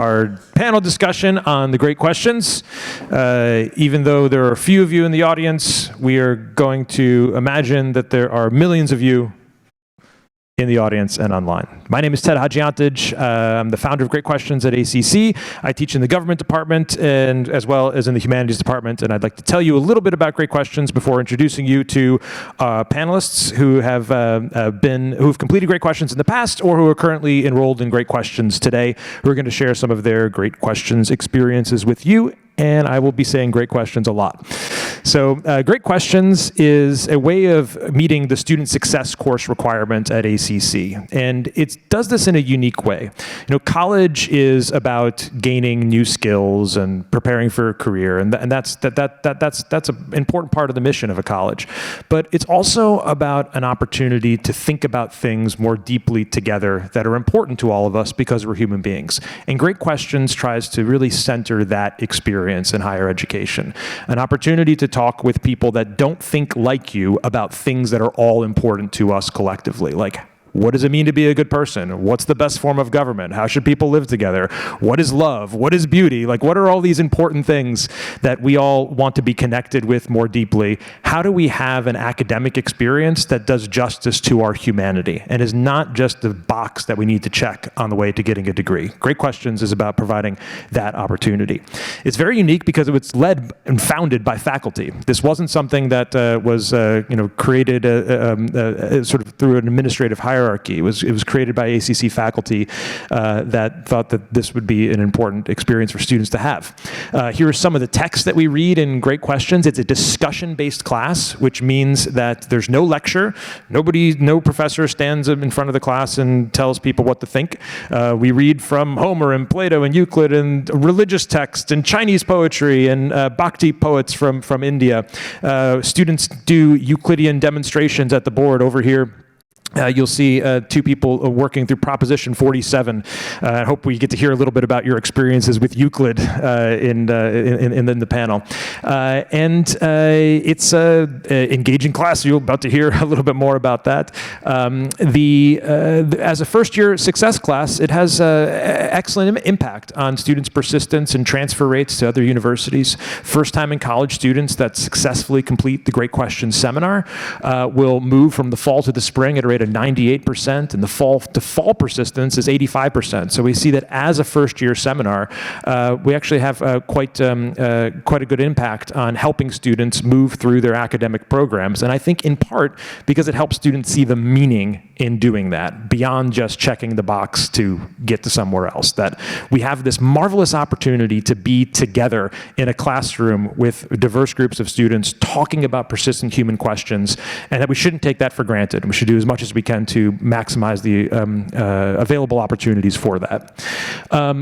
our panel discussion on the great questions. Even though there are a few of you in the audience, we are going to imagine that there are millions of you in the audience and online. My name is Ted Hadjiantich. I'm the founder of Great Questions at ACC. I teach in the government department and as well as in the humanities department, and I'd like to tell you a little bit about Great Questions before introducing you to panelists who have who've completed Great Questions in the past or who are currently enrolled in Great Questions today, who are going to share some of their Great Questions experiences with you. And I will be saying Great Questions a lot. So Great Questions is a way of meeting the student success course requirement at ACC. And it does this in a unique way. You know, college is about gaining new skills and preparing for a career. And that's an important part of the mission of a college. But it's also about an opportunity to think about things more deeply together that are important to all of us because we're human beings. And Great Questions tries to really center that experience in higher education. An opportunity to talk with people that don't think like you about things that are all important to us collectively, like what does it mean to be a good person? What's the best form of government? How should people live together? What is love? What is beauty? Like, what are all these important things that we all want to be connected with more deeply? How do we have an academic experience that does justice to our humanity and is not just the box that we need to check on the way to getting a degree? Great Questions is about providing that opportunity. It's very unique because it was led and founded by faculty. This wasn't something that was created sort of through an administrative hierarchy. It was created by ACC faculty that thought that this would be an important experience for students to have. Here are some of the texts that we read in Great Questions. It's a discussion-based class, which means that there's no lecture. No professor stands in front of the class and tells people what to think. We read from Homer and Plato and Euclid and religious texts and Chinese poetry and Bhakti poets from India. Students do Euclidean demonstrations at the board over here. You'll see two people working through Proposition 47. I hope we get to hear a little bit about your experiences with Euclid in the panel. It's an engaging class. You're about to hear a little bit more about that. As a first-year success class, it has excellent impact on students' persistence and transfer rates to other universities. First-time in college students that successfully complete the Great Questions seminar will move from the fall to the spring at a rate of 98%, and the fall to fall persistence is 85%. So we see that as a first-year seminar, we actually have quite a good impact on helping students move through their academic programs. And I think in part because it helps students see the meaning in doing that, beyond just checking the box to get to somewhere else. That we have this marvelous opportunity to be together in a classroom with diverse groups of students talking about persistent human questions, and that we shouldn't take that for granted. We should do as much as we can to maximize the available opportunities for that.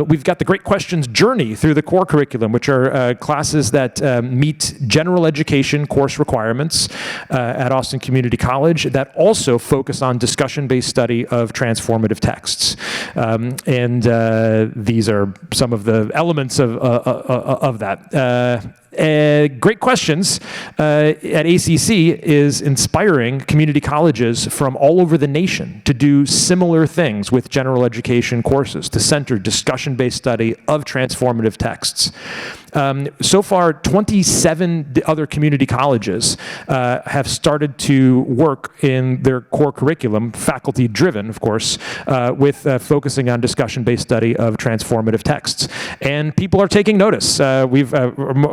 We've got the Great Questions journey through the core curriculum, which are classes that meet general education course requirements at Austin Community College that also focus on discussion-based study of transformative texts. These are some of the elements of that. Great Questions at ACC is inspiring community colleges from all over the nation to do similar things with general education courses, to center discussion-based study of transformative texts. So far, 27 other community colleges have started to work in their core curriculum, faculty-driven, of course, with focusing on discussion-based study of transformative texts. And people are taking notice. We've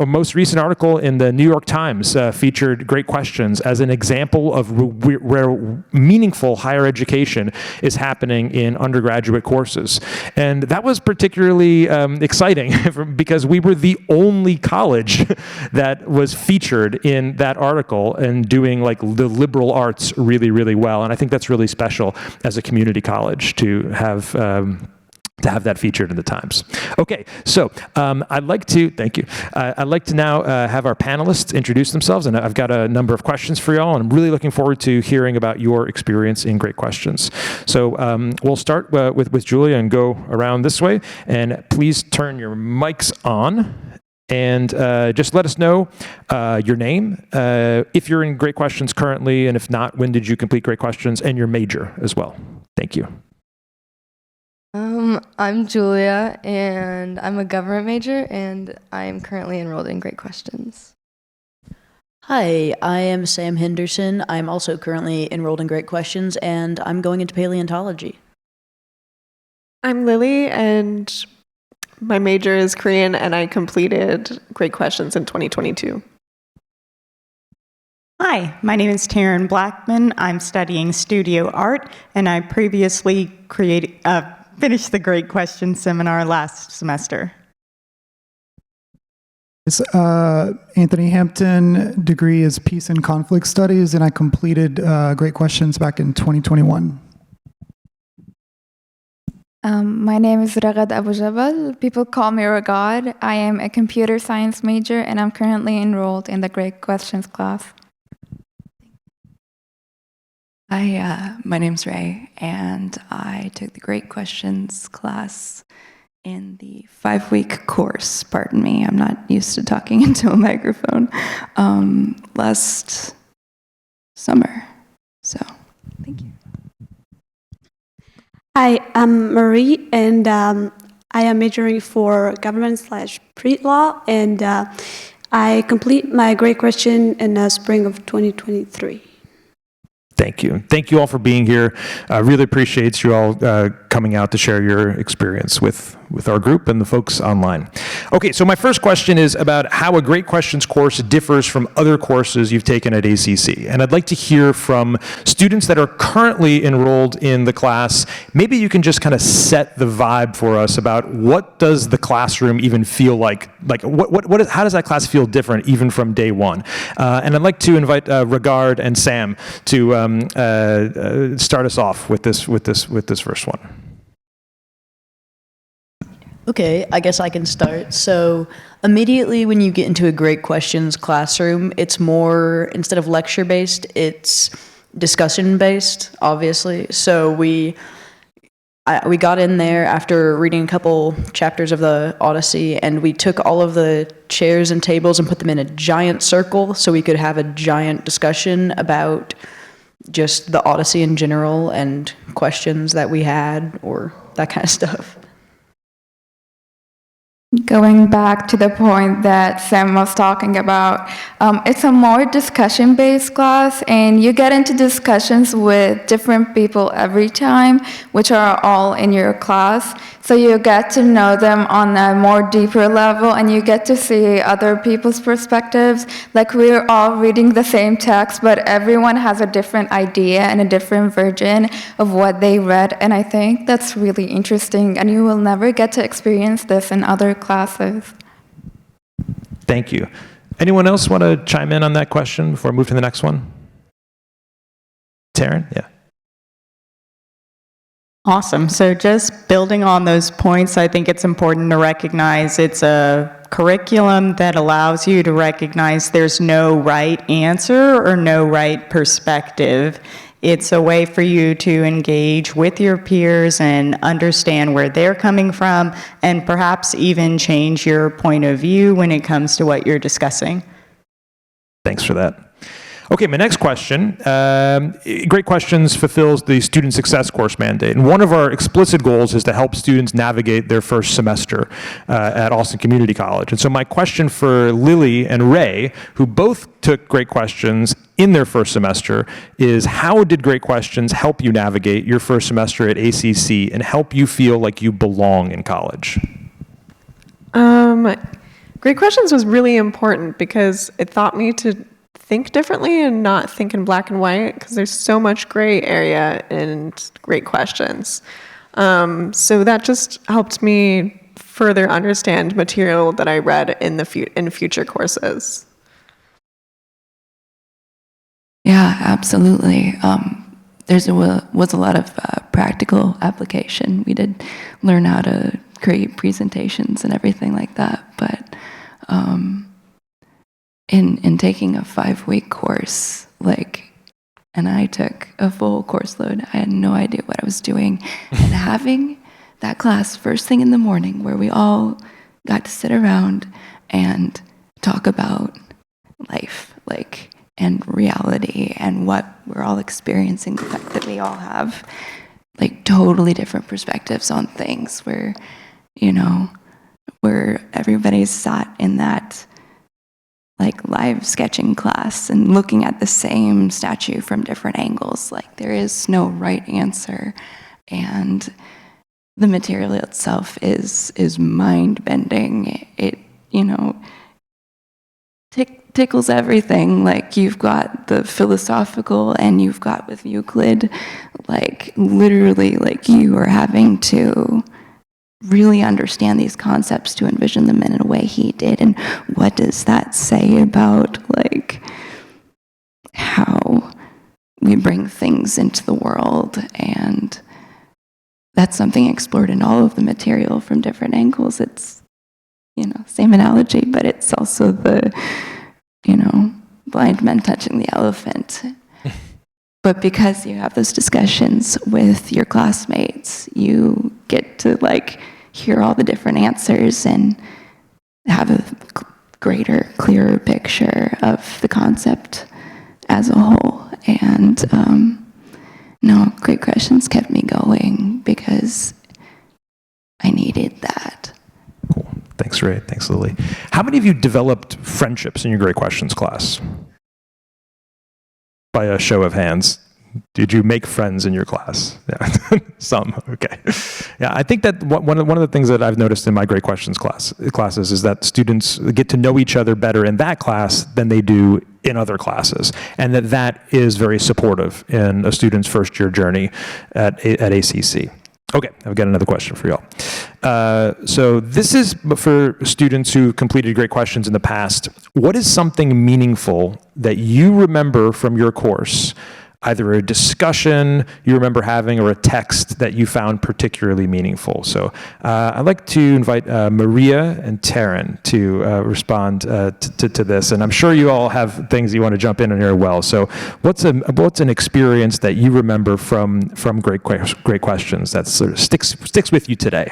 most recent article in the New York Times featured Great Questions as an example of where meaningful higher education is happening in undergraduate courses. And that was particularly exciting because we were the only college that was featured in that article and doing like the liberal arts really, really well. And I think that's really special as a community college to have that featured in the Times. Okay, so I'd like to, thank you. I'd like to now have our panelists introduce themselves, and I've got a number of questions for y'all, and I'm really looking forward to hearing about your experience in Great Questions. So we'll start with Julia and go around this way, and please turn your mics on. And just let us know your name, if you're in Great Questions currently, and if not, when did you complete Great Questions, and your major as well. Thank you. I'm Julia, and I'm a government major, and I'm currently enrolled in Great Questions. Hi, I am Sam Henderson. I'm also currently enrolled in Great Questions, and I'm going into paleontology. I'm Lily, and my major is Korean, and I completed Great Questions in 2022. Hi, my name is Taryn Blackman. I'm studying studio art, and I previously finished the Great Questions seminar last semester. It's Anthony Hampton, degree is Peace and Conflict Studies, and I completed Great Questions back in 2021. My name is Ragad Abu Jabal. People call me Ragad. I am a computer science major, and I'm currently enrolled in the Great Questions class. Hi, my name's Ray, and I took the Great Questions class in the 5-week course, pardon me, I'm not used to talking into a microphone, last summer. So, thank you. Hi, I'm Marie, and I am majoring for government/pre-law, and I complete my Great Question in the spring of 2023. Thank you. Thank you all for being here. I really appreciate you all coming out to share your experience with our group and the folks online. Okay, so my first question is about how a Great Questions course differs from other courses you've taken at ACC. And I'd like to hear from students that are currently enrolled in the class. Maybe you can just kind of set the vibe for us about what does the classroom even feel like? Like, how does that class feel different even from day one? And I'd like to invite Regard and Sam to start us off with this first one. Okay, I guess I can start. So immediately when you get into a Great Questions classroom, it's more, instead of lecture-based, it's discussion-based, obviously. So we got in there after reading a couple chapters of the Odyssey, and we took all of the chairs and tables and put them in a giant circle so we could have a giant discussion about just the Odyssey in general and questions that we had or that kind of stuff. Going back to the point that Sam was talking about, it's a more discussion-based class, and you get into discussions with different people every time, which are all in your class. So you get to know them on a more deeper level, and you get to see other people's perspectives. Like, we're all reading the same text, but everyone has a different idea and a different version of what they read, and I think that's really interesting, and you will never get to experience this in other classes. Thank you. Anyone else want to chime in on that question before I move to the next one? Taryn? Yeah. Awesome. So just building on those points, I think it's important to recognize it's a curriculum that allows you to recognize there's no right answer or no right perspective. It's a way for you to engage with your peers and understand where they're coming from, and perhaps even change your point of view when it comes to what you're discussing. Thanks for that. Okay, my next question. Great Questions fulfills the student success course mandate, and one of our explicit goals is to help students navigate their first semester at Austin Community College. And so my question for Lily and Ray, who both took Great Questions in their first semester, is how did Great Questions help you navigate your first semester at ACC and help you feel like you belong in college? Great Questions was really important because it taught me to think differently and not think in black and white, because there's so much gray area in Great Questions. So that just helped me further understand material that I read in future courses. Yeah, absolutely. Was a lot of practical application. We did learn how to create presentations and everything like that, but in taking a 5-week course, and I took a full course load, I had no idea what I was doing, and having that class first thing in the morning where we all got to sit around and talk about life, and reality and what we're all experiencing, the fact that we all have like totally different perspectives on things where, you know, where everybody's sat in that like live sketching class and looking at the same statue from different angles. Like there is no right answer. And the material itself is mind-bending. It, you know, tickles everything. Like you've got the philosophical and you've got with Euclid, like literally like you are having to really understand these concepts to envision them in a way he did. And what does that say about like how we bring things into the world? And that's something explored in all of the material from different angles. It's, you know, same analogy, but it's also the, you know, blind men touching the elephant. But because you have those discussions with your classmates, you get to like hear all the different answers and have a greater, clearer picture of the concept as a whole. And no, great questions kept me going because I needed that. Cool. Thanks, Ray. Thanks, Lily. How many of you developed friendships in your Great Questions class? By a show of hands. Did you make friends in your class? Yeah. Some, okay. Yeah, I think that one of the things that I've noticed in my Great Questions classes is that students get to know each other better in that class than they do in other classes, and that is very supportive in a student's first year journey at ACC. Okay, I've got another question for y'all. So this is for students who completed Great Questions in the past. What is something meaningful that you remember from your course, either a discussion you remember having or a text that you found particularly meaningful? So I'd like to invite Maria and Taryn to respond to this. And I'm sure you all have things you want to jump in on here as well. So what's an experience that you remember from Great Questions that sort of sticks with you today?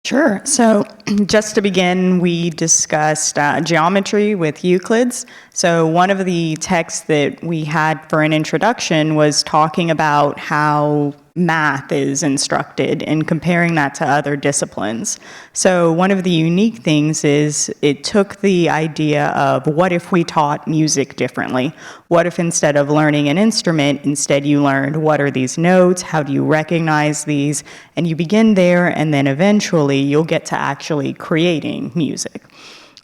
Sure. So just to begin, we discussed geometry with Euclid's. So one of the texts that we had for an introduction was talking about how math is instructed and comparing that to other disciplines. So one of the unique things is it took the idea of what if we taught music differently? What if instead of learning an instrument, instead you learned what are these notes, how do you recognize these, and you begin there and then eventually you'll get to actually creating music.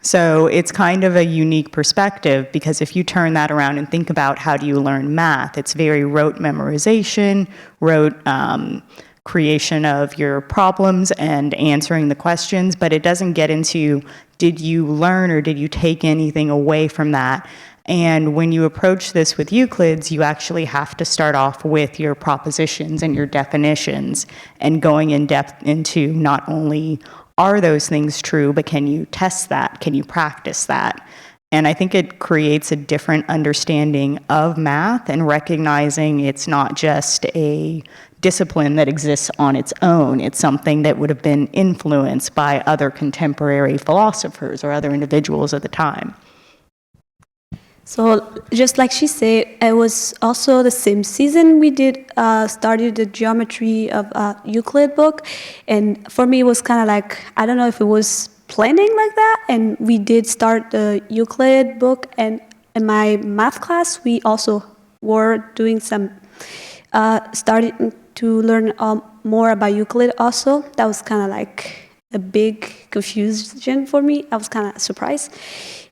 So it's kind of a unique perspective because if you turn that around and think about how do you learn math, it's very rote memorization, rote creation of your problems and answering the questions, but it doesn't get into did you learn or did you take anything away from that? And when you approach this with Euclid's, you actually have to start off with your propositions and your definitions and going in depth into not only are those things true, but can you test that? Can you practice that? And I think it creates a different understanding of math and recognizing it's not just a discipline that exists on its own. It's something that would have been influenced by other contemporary philosophers or other individuals at the time. So just like she said, it was also the same season we did started the geometry of Euclid book, and for me it was kind of like, I don't know if it was planning like that, and we did start the Euclid book, and in my math class we also were doing some starting to learn more about Euclid also. That was kind of like a big confusion for me. I was kind of surprised,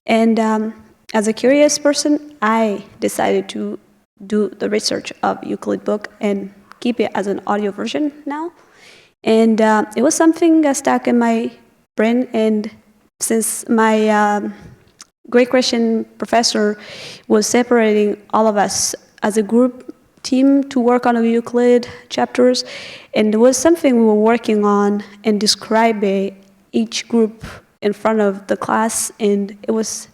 and as a curious person, I decided to do the research of Euclid book and keep it as an audio version now. And it was something that stuck in my brain. And since my Great Question professor was separating all of us as a group team to work on the Euclid chapters, and it was something we were working on and describing each group in front of the class, and it was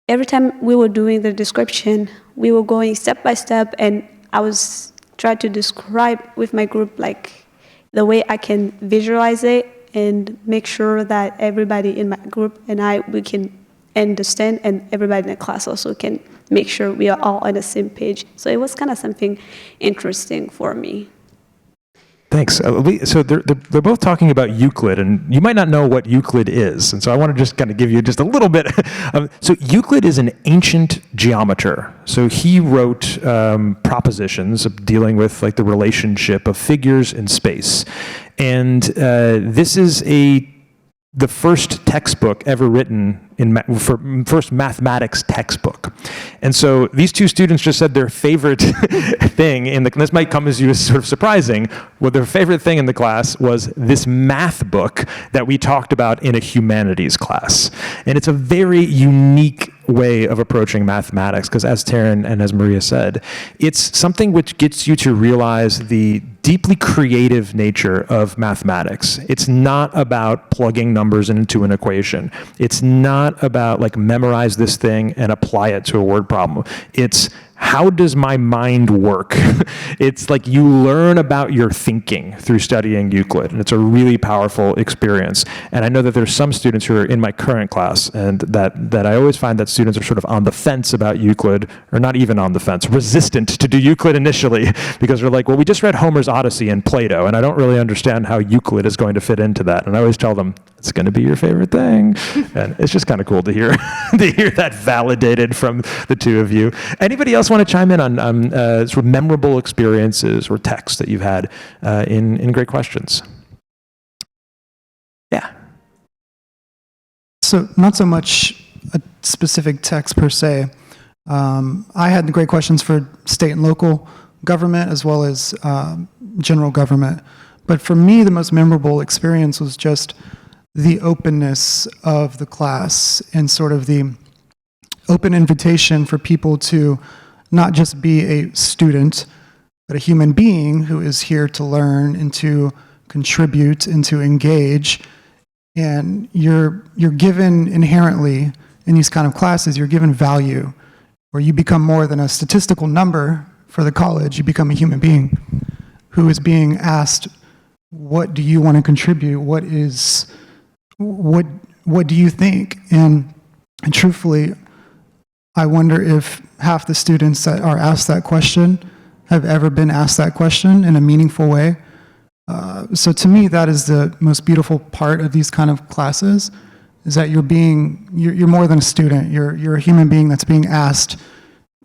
every time we were doing the description, we were going step by step, and I was trying to describe with my group like the way I can visualize it and make sure that everybody in my group and we can understand, and everybody in the class also can make sure we are all on the same page. So it was kind of something interesting for me. Thanks. So they're both talking about Euclid, and you might not know what Euclid is, and so I want to just kind of give you just a little bit. So Euclid is an ancient geometer. So he wrote propositions dealing with like the relationship of figures in space, and this is the first textbook ever written first mathematics textbook. And so these two students just said their favorite thing this might come as you as sort of surprising, well, their favorite thing in the class was this math book that we talked about in a humanities class. And it's a very unique way of approaching mathematics, because as Taryn and as Maria said, it's something which gets you to realize the deeply creative nature of mathematics. It's not about plugging numbers into an equation. It's not about like memorize this thing and apply it to a word problem. It's how does my mind work? It's like you learn about your thinking through studying Euclid, and it's a really powerful experience. And I know that there's some students who are in my current class, and that I always find that students are sort of on the fence about Euclid, or not even on the fence, resistant to do Euclid initially, because they're like, well, we just read Homer's Odyssey and Plato, and I don't really understand how Euclid is going to fit into that. And I always tell them, it's going to be your favorite thing. And it's just kind of cool to hear that validated from the two of you. Anybody else want to chime in on sort of memorable experiences or texts that you've had in Great Questions? Yeah. So not so much a specific text per se. I had the Great Questions for state and local government as well as general government. But for me, the most memorable experience was just the openness of the class and sort of the open invitation for people to not just be a student, but a human being who is here to learn and to contribute and to engage. And you're given inherently in these kind of classes, you're given value, where you become more than a statistical number for the college. You become a human being who is being asked, what do you want to contribute? What do you think? And truthfully, I wonder if half the students that are asked that question have ever been asked that question in a meaningful way. So to me, that is the most beautiful part of these kind of classes, is that you're more than a student. You're a human being that's being asked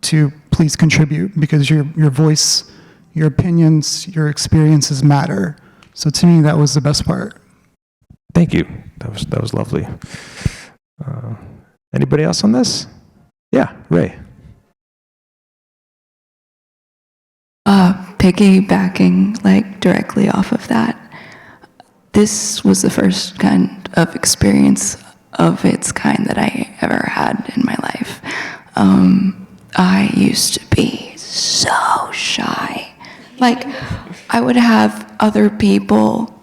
to please contribute, because your voice, your opinions, your experiences matter. So to me, that was the best part. Thank you. That was lovely. Anybody else on this? Yeah, Ray. Piggybacking like directly off of that, this was the first kind of experience of its kind that I ever had in my life. I used to be so shy. Like, I would have other people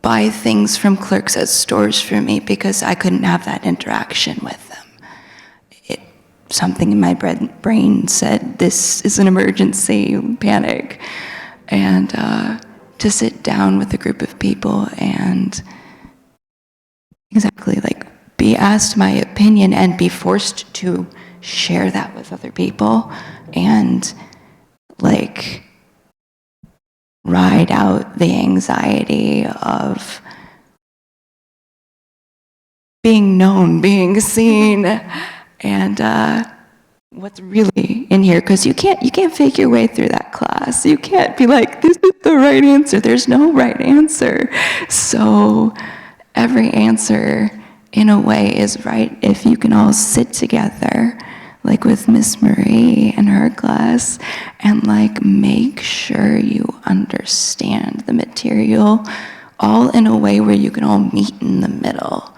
buy things from clerks at stores for me because I couldn't have that interaction with them. Something in my brain said, this is an emergency, panic. And to sit down with a group of people and exactly like be asked my opinion and be forced to share that with other people and like ride out the anxiety of being known, being seen, and what's really in here, because you can't fake your way through that class. You can't be like, this is the right answer. There's no right answer. So every answer in a way is right if you can all sit together, like with Miss Marie and her class, and like make sure you understand the material all in a way where you can all meet in the middle.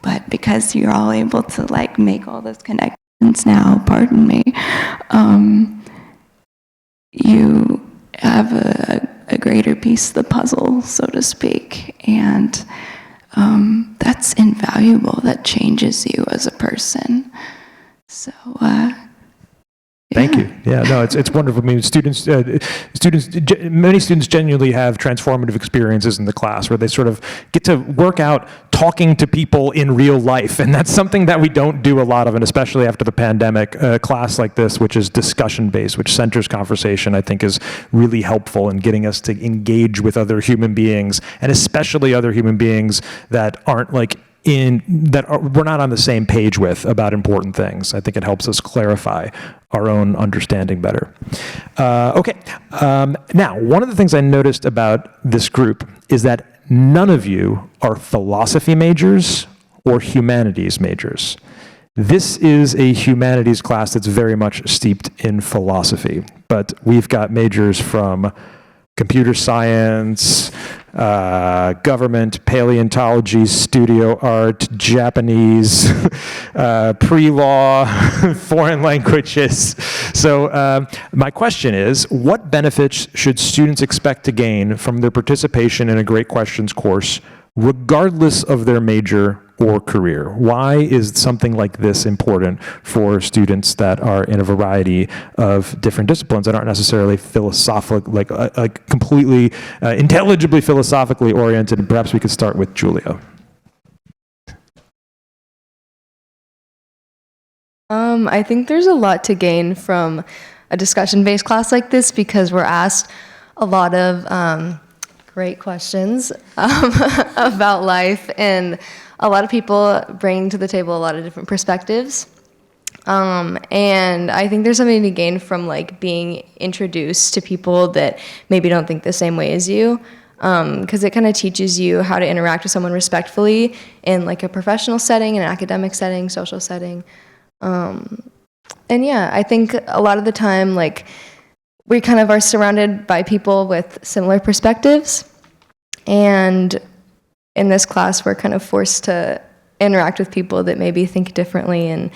But because you're all able to like make all those connections now, pardon me, you have a greater piece of the puzzle, so to speak. And that's invaluable. That changes you as a person. So, Thank you. Yeah, no, it's wonderful. I mean, many students genuinely have transformative experiences in the class where they sort of get to work out talking to people in real life. And that's something that we don't do a lot of, and especially after the pandemic. A class like this, which is discussion-based, which centers conversation, I think is really helpful in getting us to engage with other human beings, and especially other human beings that aren't like we're not on the same page with about important things. I think it helps us clarify our own understanding better. Now, one of the things I noticed about this group is that none of you are philosophy majors or humanities majors. This is a humanities class that's very much steeped in philosophy, but we've got majors from computer science, government, paleontology, studio art, Japanese, pre-law, foreign languages. So my question is, what benefits should students expect to gain from their participation in a Great Questions course, regardless of their major or career? Why is something like this important for students that are in a variety of different disciplines that aren't necessarily like completely intelligibly philosophically oriented? And perhaps we could start with Julia. I think there's a lot to gain from a discussion-based class like this, because we're asked a lot of great questions about life, and a lot of people bring to the table a lot of different perspectives. And I think there's something to gain from like being introduced to people that maybe don't think the same way as you, because it kind of teaches you how to interact with someone respectfully in like a professional setting, an academic setting, social setting. And yeah, I think a lot of the time, like, we kind of are surrounded by people with similar perspectives, and in this class we're kind of forced to interact with people that maybe think differently, and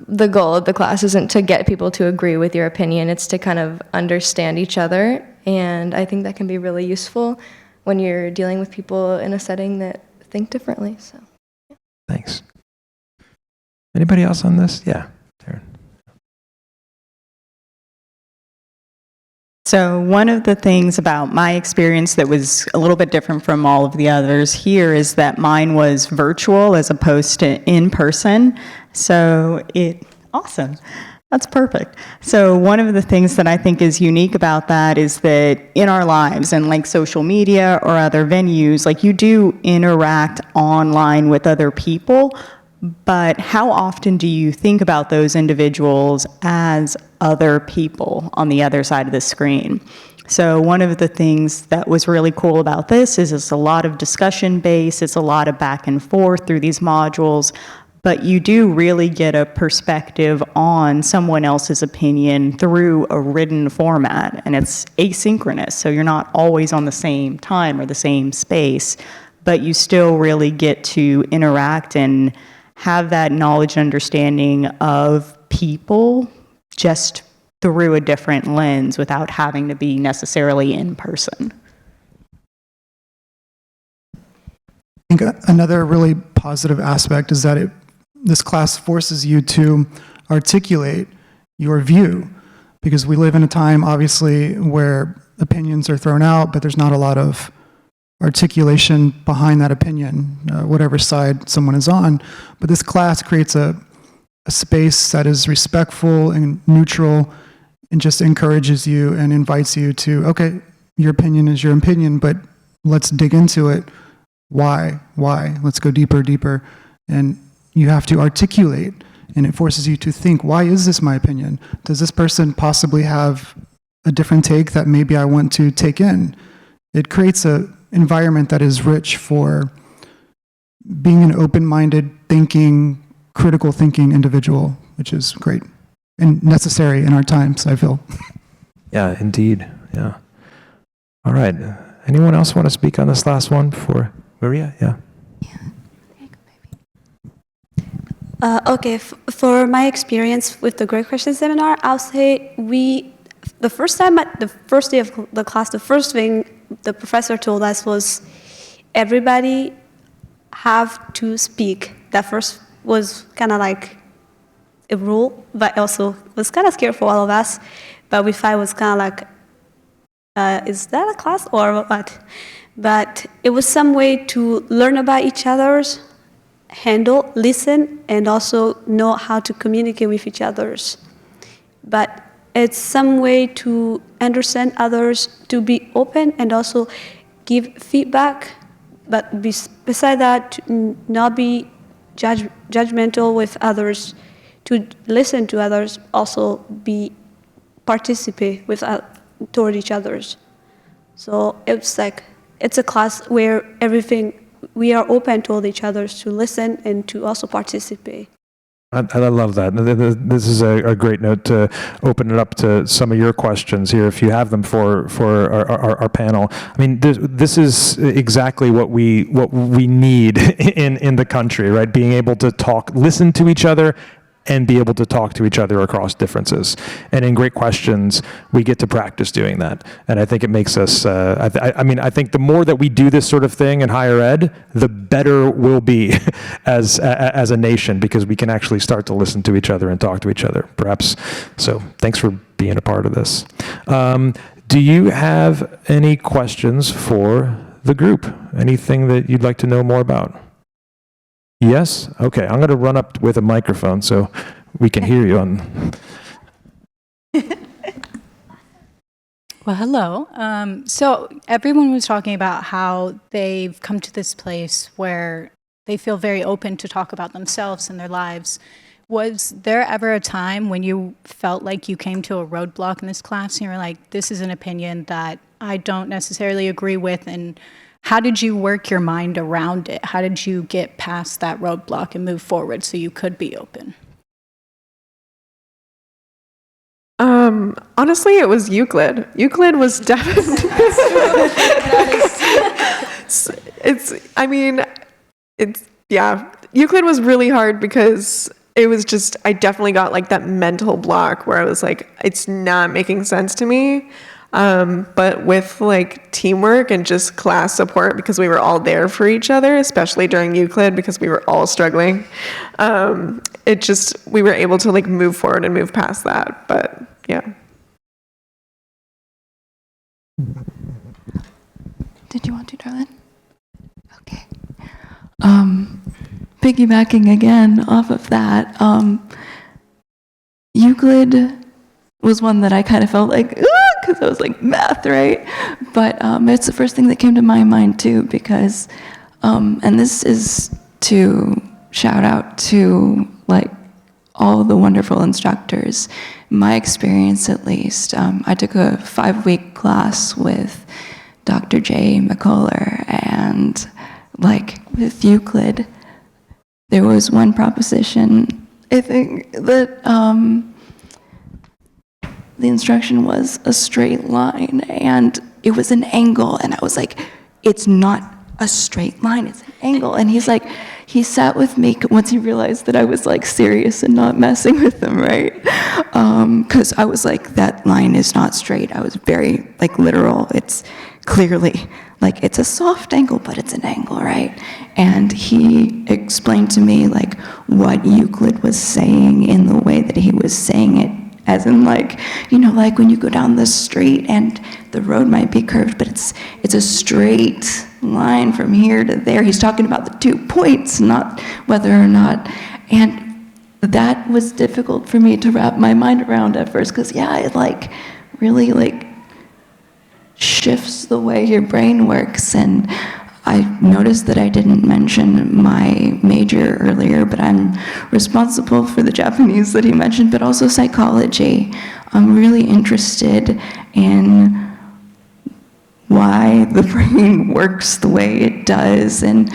the goal of the class isn't to get people to agree with your opinion, it's to kind of understand each other, and I think that can be really useful when you're dealing with people in a setting that think differently. So Thanks. Anybody else on this? Yeah, Taryn. So one of the things about my experience that was a little bit different from all of the others here is that mine was virtual as opposed to in person. So awesome. That's perfect. So one of the things that I think is unique about that is that in our lives and like social media or other venues, like you do interact online with other people, but how often do you think about those individuals as other people on the other side of the screen? So one of the things that was really cool about this is it's a lot of discussion based, it's a lot of back and forth through these modules, but you do really get a perspective on someone else's opinion through a written format, and it's asynchronous, so you're not always on the same time or the same space, but you still really get to interact and have that knowledge and understanding of people just through a different lens without having to be necessarily in person. I think another really positive aspect is that this class forces you to articulate your view, because we live in a time, obviously, where opinions are thrown out, but there's not a lot of articulation behind that opinion, whatever side someone is on. But this class creates a space that is respectful and neutral and just encourages you and invites you to, okay, your opinion is your opinion, but let's dig into it. Why? Let's go deeper. And you have to articulate, and it forces you to think, why is this my opinion? Does this person possibly have a different take that maybe I want to take in? It creates an environment that is rich for being an open-minded, thinking, critical thinking individual, which is great and necessary in our times, I feel. Yeah, indeed. Yeah. All right. Anyone else want to speak on this last one before Maria? Yeah. Okay, for my experience with the Great Question Seminar, I'll say the first day of the class, the first thing the professor told us was everybody have to speak. That first was kind of like a rule, but also was kind of scary for all of us. But we thought it was kind of like, is that a class or what? but it was some way to learn about each other's, handle, listen, and also know how to communicate with each others. But it's some way to understand others, to be open and also give feedback, but beside that, to not be judgmental with others, to listen to others, also participate with toward each others. So it's a class where we are open toward each other to listen and to also participate. I love that. This is a great note to open it up to some of your questions here, if you have them for our panel. I mean, this is exactly what we need in the country, right? Being able to listen to each other, and be able to talk to each other across differences. And in Great Questions, we get to practice doing that. And I think it makes us, I think the more that we do this sort of thing in higher ed, the better we'll be as a nation, because we can actually start to listen to each other and talk to each other, perhaps. So thanks for being a part of this. Do you have any questions for the group? Anything that you'd like to know more about? Yes? Okay, I'm going to run up with a microphone so we can hear you on. Well, hello. So everyone was talking about how they've come to this place where they feel very open to talk about themselves and their lives. Was there ever a time when you felt like you came to a roadblock in this class and you were like, this is an opinion that I don't necessarily agree with, and how did you work your mind around it? How did you get past that roadblock and move forward so you could be open? Honestly, it was Euclid. Euclid was definitely. Euclid was really hard because it was just, I definitely got like that mental block where I was like, it's not making sense to me. But with like teamwork and just class support, because we were all there for each other, especially during Euclid, because we were all struggling, we were able to like move forward and move past that. But yeah. Did you want to, darling? Okay. Piggybacking again off of that, Euclid was one that I kind of felt like, because I was like, math, right? But it's the first thing that came to my mind too, because, and this is to shout out to like all the wonderful instructors. My experience, at least, I took a 5-week class with Dr. J. McCuller, and like with Euclid, there was one proposition, I think, that the instruction was a straight line, and it was an angle, and I was like, it's not a straight line, it's an angle. And he's like, he sat with me once he realized that I was like serious and not messing with him, right? Because I was like, that line is not straight. I was very like literal. It's clearly like, it's a soft angle, but it's an angle, right? And he explained to me like what Euclid was saying in the way that he was saying it, as in like, you know, like when you go down the street and the road might be curved, but it's a straight line from here to there. He's talking about the 2 points, not whether or not. And that was difficult for me to wrap my mind around at first, because yeah, it like really like shifts the way your brain works. And I noticed that I didn't mention my major earlier, but I'm responsible for the Japanese that he mentioned, but also psychology. I'm really interested in why the brain works the way it does, and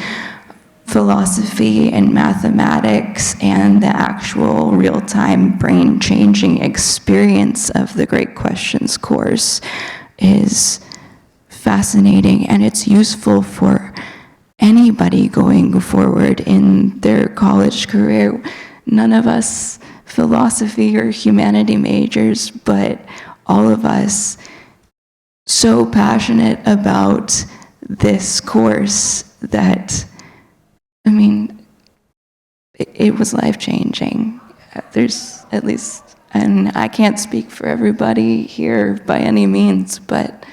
philosophy and mathematics and the actual real-time brain-changing experience of the Great Questions course is fascinating, and it's useful for anybody going forward in their college career. None of us philosophy or humanity majors, but all of us so passionate about this course that, I mean, it was life-changing. There's at least, and I can't speak for everybody here by any means, but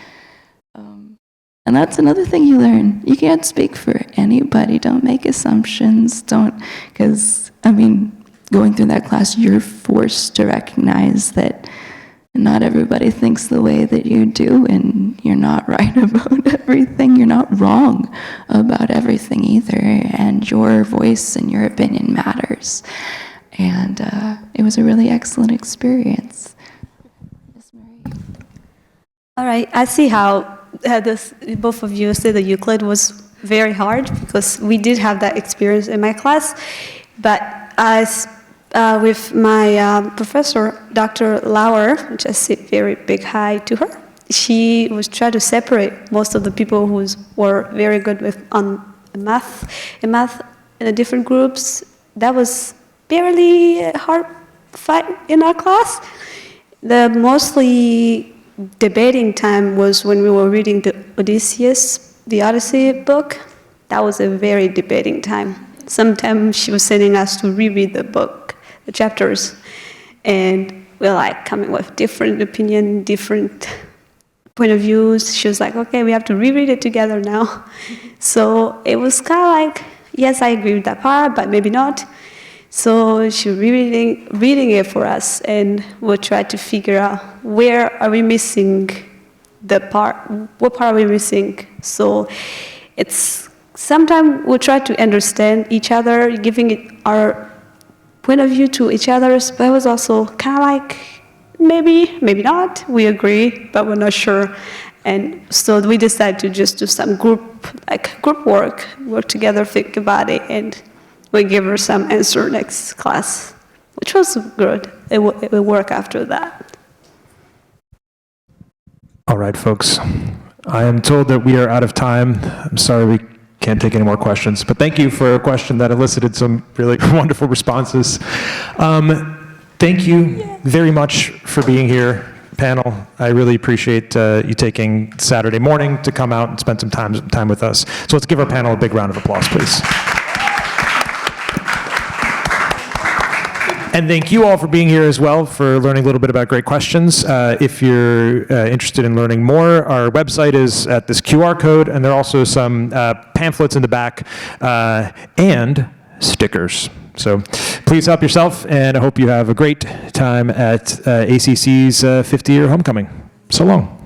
And that's another thing you learn. You can't speak for anybody. Don't make assumptions. Because, I mean, going through that class, you're forced to recognize that not everybody thinks the way that you do, and you're not right about everything. You're not wrong about everything either, and your voice and your opinion matters. And it was a really excellent experience. Miss Marie. All right, I see how both of you said that Euclid was very hard, because we did have that experience in my class. But as with my professor, Dr. Lauer, which I say very big hi to her, she was trying to separate most of the people who were very good on math in the different groups. That was barely a hard fight in our class. The mostly debating time was when we were reading the Odyssey book. That was a very debating time. Sometimes she was sending us to reread the book, the chapters, and we're like coming with different opinion, different point of views. She was like, okay, we have to reread it together now. So it was kind of like, yes, I agree with that part, but maybe not. So she was reading it for us, and we'll try to figure out where are we missing the part, what part are we missing. So it's sometimes we'll try to understand each other, giving it our point of view to each other, but it was also kind of like, maybe not, we agree, but we're not sure. And so we decided to just do some group work together, think about it, and we give her some answer next class, which was good. It will work after that. All right, folks. I am told that we are out of time. I'm sorry we can't take any more questions, but thank you for a question that elicited some really wonderful responses. Thank you very much for being here, panel. I really appreciate you taking Saturday morning to come out and spend some time with us. So let's give our panel a big round of applause, please. And thank you all for being here as well, for learning a little bit about great questions. If you're interested in learning more, our website is at this QR code, and there are also some pamphlets in the back and stickers. So please help yourself, and I hope you have a great time at ACC's 50-year homecoming. So long.